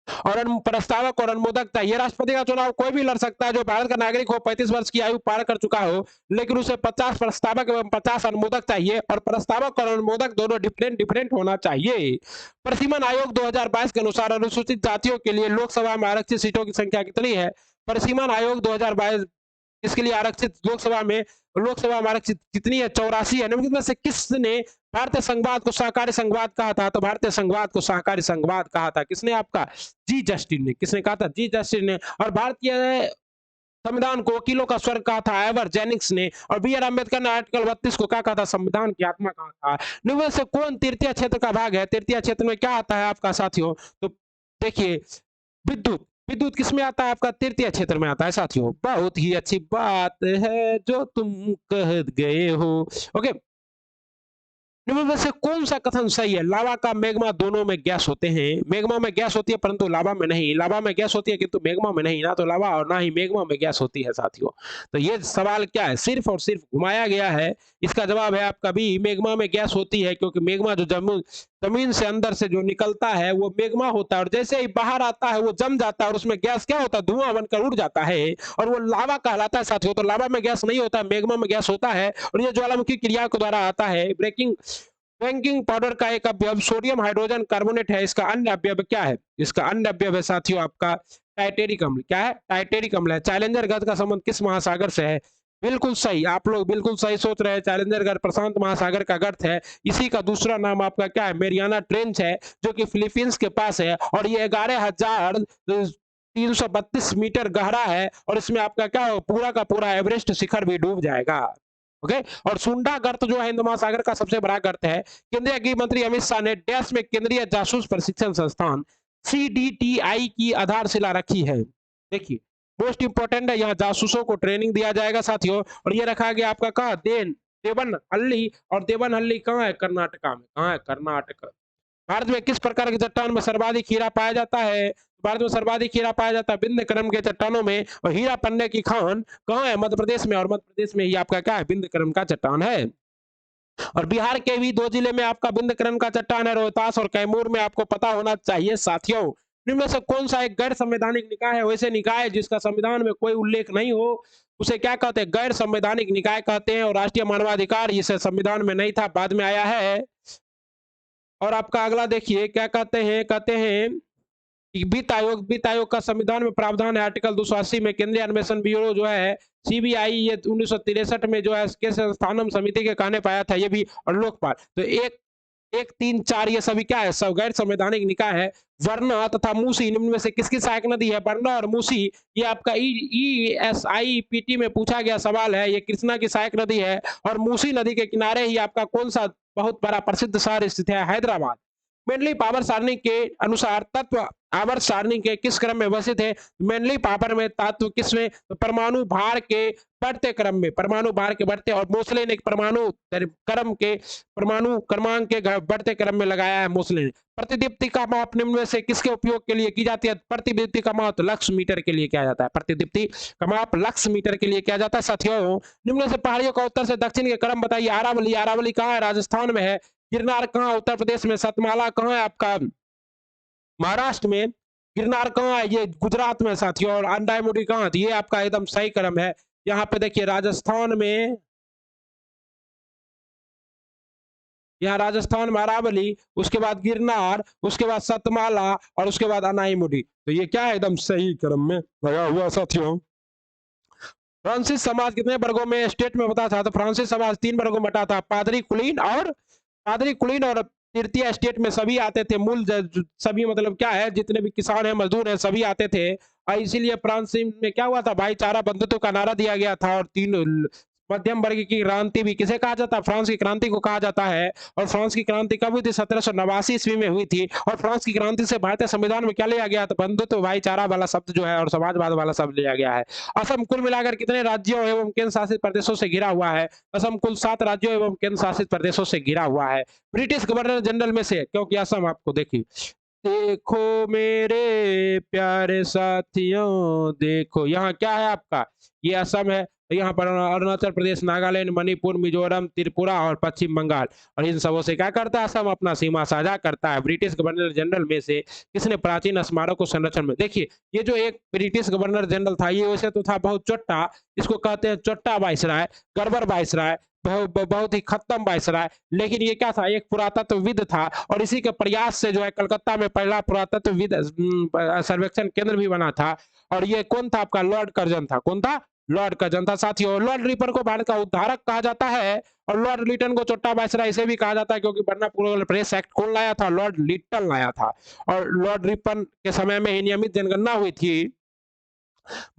और प्रस्तावक और अनुमोदक चाहिए? राष्ट्रपति का चुनाव कोई भी लड़ सकता है जो भारत का नागरिक हो, 35 वर्ष की आयु पार कर चुका हो, लेकिन उसे 50 प्रस्तावक एवं 50 अनुमोदक चाहिए, और प्रस्तावक और अनुमोदक दोनों डिफरेंट डिफरेंट होना चाहिए। परिसीमन आयोग 2022 के अनुसार अनुसूचित जातियों के लिए लोकसभा में आरक्षित सीटों की संख्या कितनी है? परिसीमन आयोग 2022 इसके लिए आरक्षित लोकसभा में आरक्षित कितनी है? 84 है। निम्नलिखित में से किसने भारतीय संघवाद को सहकारी संघवाद कहा था? तो भारतीय संघवाद को सहकारी संघवाद कहा था किसने? आपका जी जस्टिन ने। किसने कहा था? जी जस्टिन ने। और भारतीय संविधान को वकीलों का स्वर्ग कहा था एवर जेनिक्स ने। और बी आर अम्बेडकर ने आर्टिकल 32 को क्या कहा था? संविधान की आत्मा कहा था। निम्न में से कौन तृतीय क्षेत्र का भाग है? तृतीय क्षेत्र में क्या आता है आपका साथियों? तो देखिए, विद्युत। विद्युत किसमें आता है? आपका तृतीय क्षेत्र में आता है साथियों। बहुत ही अच्छी बात है जो तुम कह गए हो। ओके, निम्न में से कौन सा कथन सही है? लावा का मैग्मा दोनों में गैस होते हैं। मैग्मा में गैस होती है परंतु लावा में नहीं। लावा में गैस होती है किंतु मैग्मा में नहीं। ना तो लावा और ना ही मैग्मा में गैस होती है साथियों। तो ये सवाल क्या है? सिर्फ और सिर्फ घुमाया गया है। इसका जवाब है आपका भी, मैग्मा में गैस होती है, क्योंकि मैग्मा जो जमीन से अंदर से जो निकलता है वो मैग्मा होता है, और जैसे ही बाहर आता है वो जम जाता है, और उसमें गैस क्या होता है? धुआं बनकर उड़ जाता है, और वो लावा कहलाता है साथियों। तो लावा में गैस नहीं होता है, मैग्मा में गैस होता है। और ये ज्वालामुखी क्रिया के द्वारा आता है। ब्रेकिंग बेकिंग पाउडर का एक अवयव सोडियम हाइड्रोजन कार्बोनेट है। इसका अन्य अवयव क्या है? इसका अन्य अवयव है साथियों आपका टाइटेरिक अम्ल। क्या है? टाइटेरिक अम्ल है। चैलेंजर गर्त का संबंध किस महासागर से है? बिल्कुल सही, आप लोग बिल्कुल सही सोच रहे हैं। चैलेंजर गर्त प्रशांत महासागर का गर्त है। इसी का दूसरा नाम आपका क्या है? मेरियाना ट्रेंच है, जो कि फिलीपींस के पास है, और ये 11,332 मीटर गहरा है। और इसमें आपका क्या हो? पूरा का पूरा एवरेस्ट शिखर भी डूब जाएगा। ओके, और सुंडा गर्त जो है हिंद महासागर का सबसे बड़ा गर्त है। केंद्रीय गृह मंत्री अमित शाह ने देश में केंद्रीय जासूस प्रशिक्षण संस्थान CDTI की आधारशिला रखी है। देखिए, मोस्ट इंपोर्टेंट है, यहाँ जासूसों को ट्रेनिंग दिया जाएगा साथियों। और ये रखा गया आपका कहा देवनहल्ली। और देवनहल्ली कहाँ है? कर्नाटका में। कहाँ है? कर्नाटक। भारत में किस प्रकार की चट्टान में सर्वाधिक हीरा पाया जाता है? भारत में सर्वाधिक हीरा पाया जाता है विंध्य क्रम के चट्टानों में। और हीरा पन्ने की खान कहाँ है? मध्य प्रदेश में। और मध्य प्रदेश में ही आपका क्या है? विंध्य क्रम का चट्टान है। और बिहार के भी 2 जिले में आपका विंध्य क्रम का चट्टान है, रोहतास और कैमूर में। आपको पता होना चाहिए साथियों। निम्न में से कौन सा एक गैर संवैधानिक निकाय है? वैसे निकाय जिसका संविधान में कोई उल्लेख नहीं हो उसे क्या कहते हैं? गैर संवैधानिक निकाय कहते हैं। और राष्ट्रीय मानवाधिकार इसे संविधान में नहीं था, बाद में आया है। और आपका अगला देखिए क्या कहते हैं? कहते हैं कि वित्त आयोग का संविधान में प्रावधान है आर्टिकल 280 में। केंद्रीय अन्वेषण ब्यूरो जो है CBI ये 1963 में जो है इसके संस्थानम समिति के कहने पाया था। ये भी। और लोकपाल। तो 1, 3, 4 ये सभी क्या है? सब गैर संवैधानिक निकाय है। वरना तथा मूसी निम्न में से किसकी सहायक नदी है? वरना और मूसी ये आपका ESIPT में पूछा गया सवाल है। ये कृष्णा की सहायक नदी है। और मूसी नदी के किनारे ही आपका कौन सा बहुत बड़ा प्रसिद्ध शहर स्थित है? हैदराबाद। मेनली पावर सारणी के अनुसार तत्व आवर्त सारणी के किस क्रम में व्यवस्थित है? मेनली पावर में तत्व किसमें? तो परमाणु भार के बढ़ते क्रम में, परमाणु भार के बढ़ते, और मोसले ने परमाणु क्रम के परमाणु क्रमांक के बढ़ते क्रम में लगाया है मोसले ने। प्रतिदीप्ति का माप निम्न में से किसके उपयोग के लिए की जाती है? प्रतिदीप्ति का माप लक्स मीटर के लिए किया जाता है। प्रतिदीप्ति का माप लक्स मीटर के लिए किया जाता है। साथियों, निम्न से पहाड़ियों का उत्तर से दक्षिण के क्रम बताइए। अरावली, अरावली कहाँ है? राजस्थान में है। गिरनार कहाँ? उत्तर प्रदेश में। सतमाला कहाँ है? आपका महाराष्ट्र में। गिरनार कहाँ है? ये गुजरात में साथियों। और अंडाईमुडी कहाँ है? ये आपका एकदम सही क्रम है। यहाँ पे देखिए राजस्थान में, यहाँ राजस्थान में अरावली, उसके बाद गिरनार, उसके बाद सतमाला, और उसके बाद अनाईमुडी। तो ये क्या है? एकदम सही क्रम में लगा हुआ साथियों। फ्रांसिस समाज कितने वर्गों में स्टेट में बता था? तो फ्रांसिस समाज 3 वर्गों में बटा था। पादरी कुलीन और तृतीय स्टेट में सभी आते थे। मूल सभी मतलब क्या है, जितने भी किसान हैं, मजदूर हैं, सभी आते थे। और इसीलिए फ्रांस में क्या हुआ था? भाईचारा बंधुत्व का नारा दिया गया था। और तीन मध्यम वर्ग की क्रांति भी किसे कहा जाता है? फ्रांस की क्रांति को कहा जाता है। और फ्रांस की क्रांति कब हुई थी? 1789 ईस्वी में हुई थी। और फ्रांस की क्रांति से भारतीय संविधान में क्या लिया गया? तो बंधुत्व भाईचारा वाला शब्द जो है और समाजवाद वाला शब्द लिया गया है। असम कुल मिलाकर कितने राज्यों एवं केंद्र शासित प्रदेशों से घिरा हुआ है? असम कुल 7 राज्यों एवं केंद्र शासित प्रदेशों से घिरा हुआ है। ब्रिटिश गवर्नर जनरल में से, क्योंकि असम आपको देखिए, देखो मेरे प्यारे साथियों देखो, यहाँ क्या है आपका? ये असम है। यहाँ पर अरुणाचल प्रदेश, नागालैंड, मणिपुर, मिजोरम, त्रिपुरा और पश्चिम बंगाल। और इन सबों से क्या करता है? असम अपना सीमा साझा करता है। ब्रिटिश गवर्नर जनरल में से किसने प्राचीन स्मारकों संरक्षण में, देखिए ये जो एक ब्रिटिश गवर्नर जनरल था, ये वैसे तो था बहुत चोट्टा, इसको कहते हैं चोट्टा वायसराय, गड़बड़ वायसराय, बहुत ही खत्म वायसराय। लेकिन ये क्या था? एक पुरातत्वविद था। और इसी के प्रयास से जो है कलकत्ता में पहला पुरातत्वविद सर्वेक्षण केंद्र भी बना था। और ये कौन था? आपका लॉर्ड कर्जन था। कौन था? लॉर्ड कर्जन था। साथियों, लॉर्ड रिपन को भारत का उद्धारक कहा जाता है। और लॉर्ड लिटन को चोट्टा वायसराय इसे भी कहा जाता है, क्योंकि बर्नापुर प्रेस एक्ट कौन लाया था? लॉर्ड लिटन लाया था। और लॉर्ड रिपन के समय में ही नियमित जनगणना हुई थी।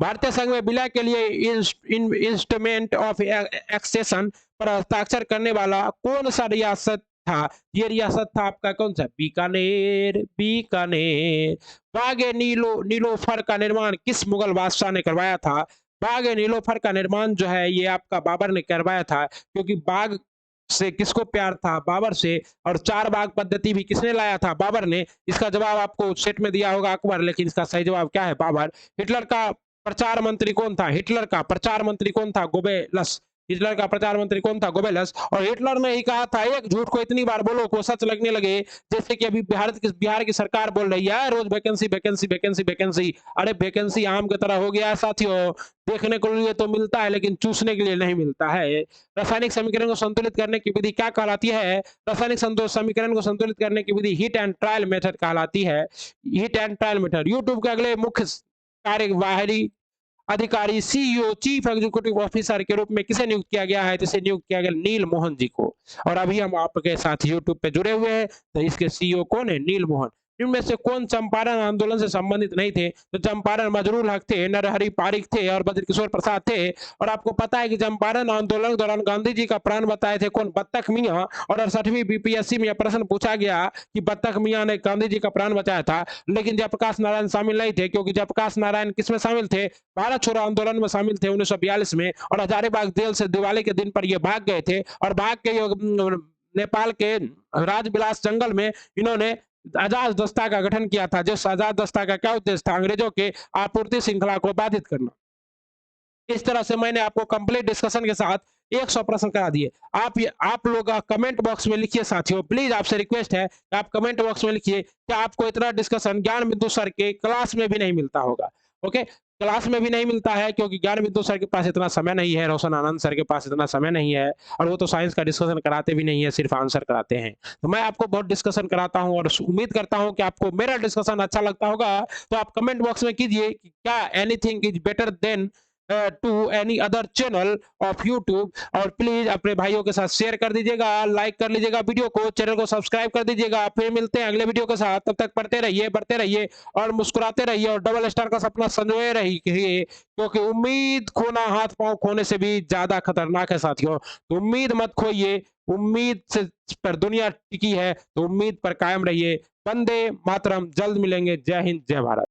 भारतीय संघ में विलय के लिए इंस्ट्रूमेंट ऑफ एक्सेशन पर हस्ताक्षर करने वाला कौन सा रियासत था? ये रियासत था आपका कौन सा? बीकानेर। बीकानेर। बागे नीलोफर का निर्माण किस मुगल बादशाह ने करवाया था? बागे नीलोफर का निर्माण जो है ये आपका बाबर ने करवाया था, क्योंकि बाग से किसको प्यार था? बाबर से। और 4 बाग पद्धति भी किसने लाया था? बाबर ने। इसका जवाब आपको सेट में दिया होगा अकबर, लेकिन इसका सही जवाब क्या है? बाबर। हिटलर का प्रचार मंत्री कौन था? हिटलर का प्रचार मंत्री कौन था? गोबेलस। हिटलर का प्रचार मंत्री कौन था? गोबेलस। और हिटलर ने ही कहा था, एक झूठ को इतनी बार बोलो को सच लगने लगे। जैसे कि अभी बिहार की सरकार बोल रही है रोज वैकेंसी वैकेंसी वैकेंसी वैकेंसी। अरे वैकेंसी आम की तरह हो गया है साथियों। देखने को लिए तो मिलता है, लेकिन चूसने के लिए नहीं मिलता है। रासायनिक समीकरण को संतुलित करने की विधि क्या कहलाती है? रासायनिक समीकरण को संतुलित करने की विधि हीट एंड ट्रायल मेथड कहलाती है। Heat and trial method. YouTube के अगले मुख्य कार्यवाही अधिकारी सीईओ चीफ एग्जीक्यूटिव ऑफिसर के रूप में किसे नियुक्त किया गया है? जिसे नियुक्त किया गया नील मोहन जी को। और अभी हम आपके साथ यूट्यूब पे जुड़े हुए हैं, तो इसके सीईओ कौन है? नील मोहन। इनमें से कौन चंपारण आंदोलन से संबंधित नहीं थे? तो चंपारण मजरूल हक थे, नरहरि पारिक थे और बद्रकिशोर प्रसाद थे। और आपको पता है कि चंपारण आंदोलन के दौरान गांधी जी का प्राण बताए थे कौन? बत्तख मियां। और 68वीं बीपीएससी में यह प्रश्न पूछा गया कि बत्तख मियां ने गांधी जी का प्राण बचाया था। लेकिन जयप्रकाश नारायण शामिल नहीं थे, क्योंकि जयप्रकाश नारायण किसमें शामिल थे? भारत छोड़ो आंदोलन में शामिल थे 1942 में। और हजारीबाग जेल से दिवाली के दिन पर ये भाग गए थे। और भाग के नेपाल के राजबिलास जंगल में इन्होंने आजाद दस्ता का गठन किया था। जिस आजाद दस्ता का क्या उद्देश्य था? अंग्रेजों के आपूर्ति श्रृंखला को बाधित करना। इस तरह से मैंने आपको कंप्लीट डिस्कशन के साथ 100 प्रश्न करा दिए। आप लोग कमेंट बॉक्स में लिखिए साथियों, प्लीज आपसे रिक्वेस्ट है कि आप कमेंट बॉक्स में लिखिए कि आपको इतना डिस्कशन ज्ञान बिंदु सर के क्लास में भी नहीं मिलता होगा। ओके, क्लास में भी नहीं मिलता है, क्योंकि ज्ञान बिंदु सर के पास इतना समय नहीं है, रोशन आनंद सर के पास इतना समय नहीं है। और वो तो साइंस का डिस्कशन कराते भी नहीं है, सिर्फ आंसर कराते हैं। तो मैं आपको बहुत डिस्कशन कराता हूँ, और उम्मीद करता हूँ कि आपको मेरा डिस्कशन अच्छा लगता होगा। तो आप कमेंट बॉक्स में कीजिए कि क्या anything is better than to any other channel of YouTube. और प्लीज अपने भाइयों के साथ शेयर कर दीजिएगा, लाइक कर लीजिएगा वीडियो को, चैनल को सब्सक्राइब कर दीजिएगा। फिर मिलते हैं अगले वीडियो के साथ, तब तक पढ़ते रहिए, बढ़ते रहिए और मुस्कुराते रहिए और डबल स्टार का सपना संजोए रहिए, क्योंकि उम्मीद खोना हाथ पांव खोने से भी ज्यादा खतरनाक है साथियों। तो उम्मीद मत खोइए, उम्मीद से पर दुनिया टिकी है, तो उम्मीद पर कायम रहिए। वंदे मातरम। जल्द मिलेंगे। जय हिंद, जय भारत।